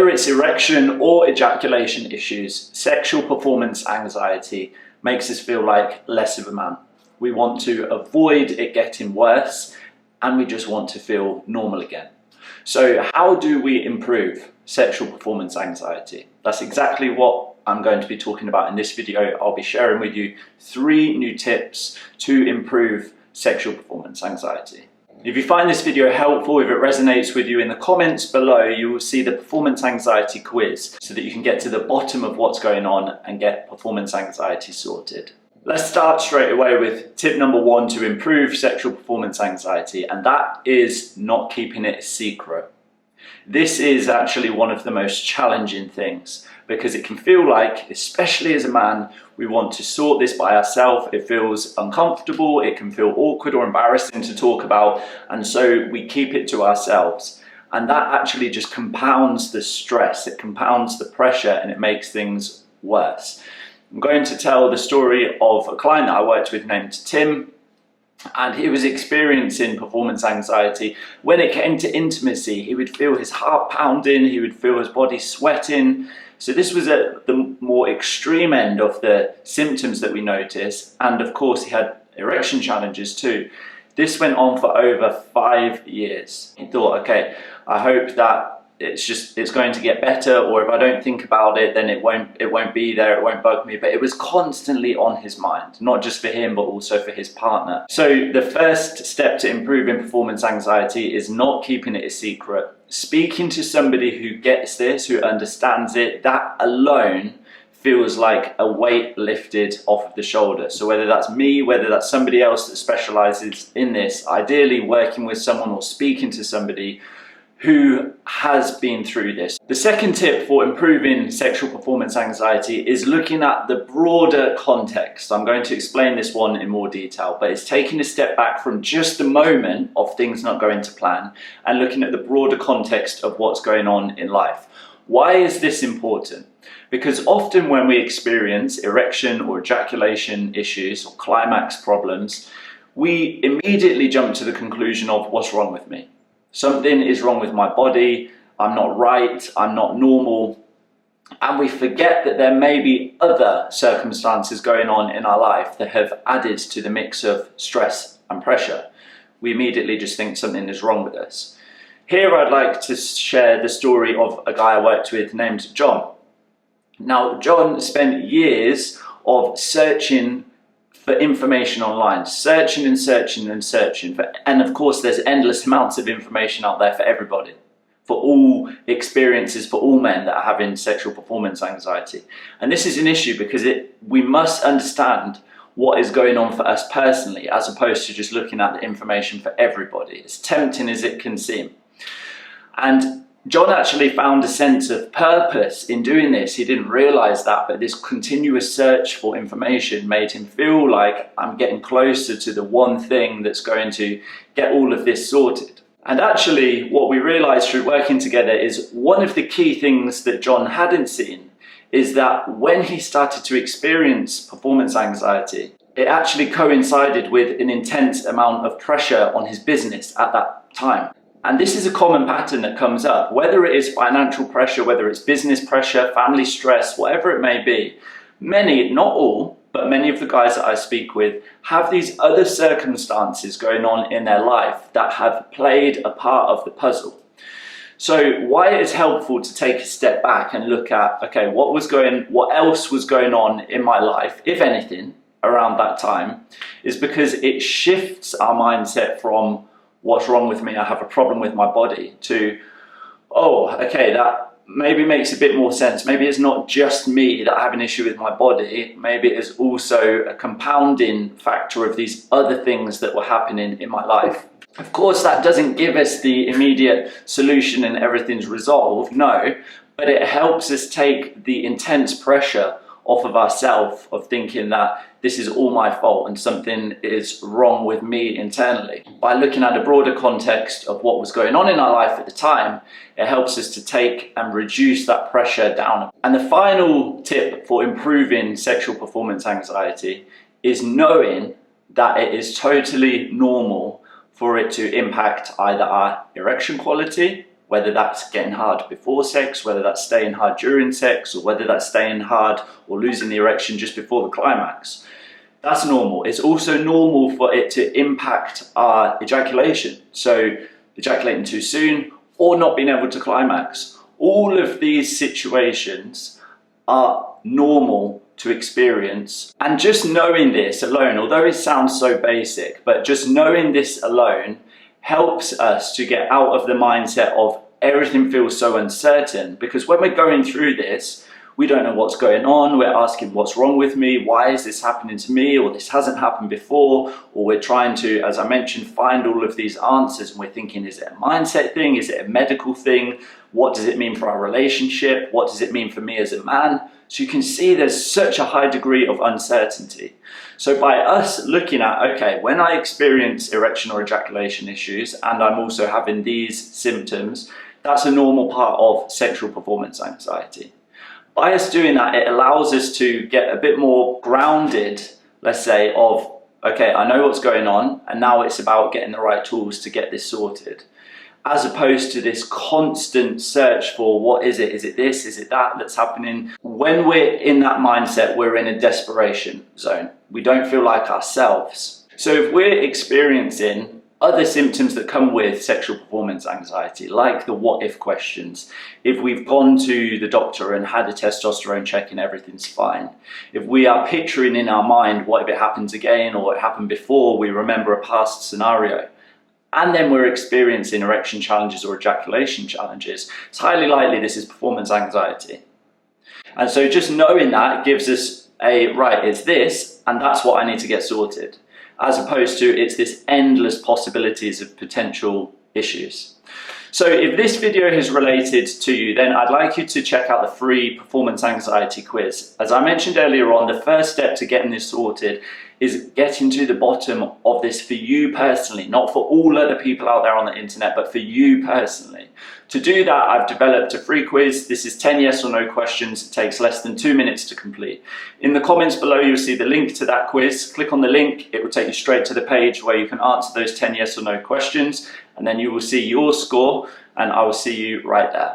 Whether it's erection or ejaculation issues, sexual performance anxiety makes us feel like less of a man. We want to avoid it getting worse, and we just want to feel normal again. So how do we improve sexual performance anxiety? That's exactly what I'm going to be talking about in this video. I'll be sharing with you 3 new tips to improve sexual performance anxiety. If you find this video helpful, if it resonates with you, in the comments below you will see the performance anxiety quiz so that you can get to the bottom of what's going on and get performance anxiety sorted. Let's start straight away with tip number 1 to improve sexual performance anxiety, and that is not keeping it a secret. This is actually one of the most challenging things because it can feel like, especially as a man, we want to sort this by ourselves. It feels uncomfortable, it can feel awkward or embarrassing to talk about, and so we keep it to ourselves. And that actually just compounds the stress, it compounds the pressure, and it makes things worse. I'm going to tell the story of a client that I worked with named Tim, and he was experiencing performance anxiety. When it came to intimacy, he would feel his heart pounding, he would feel his body sweating. So this was at the more extreme end of the symptoms that we notice, and of course he had erection challenges too. This went on for over 5 years. He thought, okay, I hope that it's going to get better, or if I don't think about it, then it won't be there, it won't bug me. But it was constantly on his mind, not just for him, but also for his partner. So the first step to improving performance anxiety is not keeping it a secret. Speaking to somebody who gets this, who understands it, that alone feels like a weight lifted off of the shoulder. So whether that's me, whether that's somebody else that specializes in this, ideally working with someone or speaking to somebody who has been through this. The second tip for improving sexual performance anxiety is looking at the broader context. I'm going to explain this one in more detail, but it's taking a step back from just the moment of things not going to plan and looking at the broader context of what's going on in life. Why is this important? Because often when we experience erection or ejaculation issues or climax problems, we immediately jump to the conclusion of what's wrong with me. Something is wrong with my body, I'm not right, I'm not normal, and we forget that there may be other circumstances going on in our life that have added to the mix of stress and pressure. We immediately just think something is wrong with us. Here I'd like to share the story of a guy I worked with named John. Now, John spent years of searching for information online, searching and searching and searching. And of course, there's endless amounts of information out there for everybody, for all experiences, for all men that are having sexual performance anxiety. And this is an issue because we must understand what is going on for us personally, as opposed to just looking at the information for everybody, as tempting as it can seem. And John actually found a sense of purpose in doing this. He didn't realize that, but this continuous search for information made him feel like, I'm getting closer to the one thing that's going to get all of this sorted. And actually, what we realized through working together is one of the key things that John hadn't seen is that when he started to experience performance anxiety, it actually coincided with an intense amount of pressure on his business at that time. And this is a common pattern that comes up, whether it is financial pressure, whether it's business pressure, family stress, whatever it may be. Many, not all, but many of the guys that I speak with have these other circumstances going on in their life that have played a part of the puzzle. So why it's helpful to take a step back and look at, okay, what else was going on in my life, if anything, around that time, is because it shifts our mindset from what's wrong with me, I have a problem with my body, to, oh, okay, that maybe makes a bit more sense. Maybe it's not just me that I have an issue with my body. Maybe it is also a compounding factor of these other things that were happening in my life. Of course, that doesn't give us the immediate solution and everything's resolved, no, but it helps us take the intense pressure off of ourselves of thinking that this is all my fault and something is wrong with me internally. By looking at a broader context of what was going on in our life at the time, it helps us to take and reduce that pressure down. And the final tip for improving sexual performance anxiety is knowing that it is totally normal for it to impact either our erection quality whether that's getting hard before sex, whether that's staying hard during sex, or whether that's staying hard or losing the erection just before the climax. That's normal. It's also normal for it to impact our ejaculation. So ejaculating too soon or not being able to climax. All of these situations are normal to experience. And just knowing this alone, although it sounds so basic, but just knowing this alone helps us to get out of the mindset of everything feels so uncertain, because when we're going through this, we don't know what's going on, we're asking what's wrong with me, why is this happening to me, or this hasn't happened before, or we're trying to, as I mentioned, find all of these answers, and we're thinking, is it a mindset thing, is it a medical thing, what does it mean for our relationship, what does it mean for me as a man? So you can see there's such a high degree of uncertainty. So by us looking at, okay, when I experience erection or ejaculation issues, and I'm also having these symptoms, that's a normal part of sexual performance anxiety. By us doing that, it allows us to get a bit more grounded, let's say, of, okay, I know what's going on, and now it's about getting the right tools to get this sorted. As opposed to this constant search for what is it this, is it that that's happening. When we're in that mindset, we're in a desperation zone. We don't feel like ourselves. So if we're experiencing other symptoms that come with sexual performance anxiety, like the what if questions, if we've gone to the doctor and had a testosterone check and everything's fine, if we are picturing in our mind what if it happens again or what happened before, we remember a past scenario, and then we're experiencing erection challenges or ejaculation challenges, it's highly likely this is performance anxiety. And so just knowing that gives us a, right, it's this, and that's what I need to get sorted, as opposed to it's this endless possibilities of potential issues. So if this video is related to you, then I'd like you to check out the free performance anxiety quiz. As I mentioned earlier on, the first step to getting this sorted is getting to the bottom of this for you personally, not for all other people out there on the internet, but for you personally. To do that, I've developed a free quiz. This is 10 yes or no questions. It takes less than 2 minutes to complete. In the comments below, you'll see the link to that quiz. Click on the link. It will take you straight to the page where you can answer those 10 yes or no questions, and then you will see your score, and I will see you right there.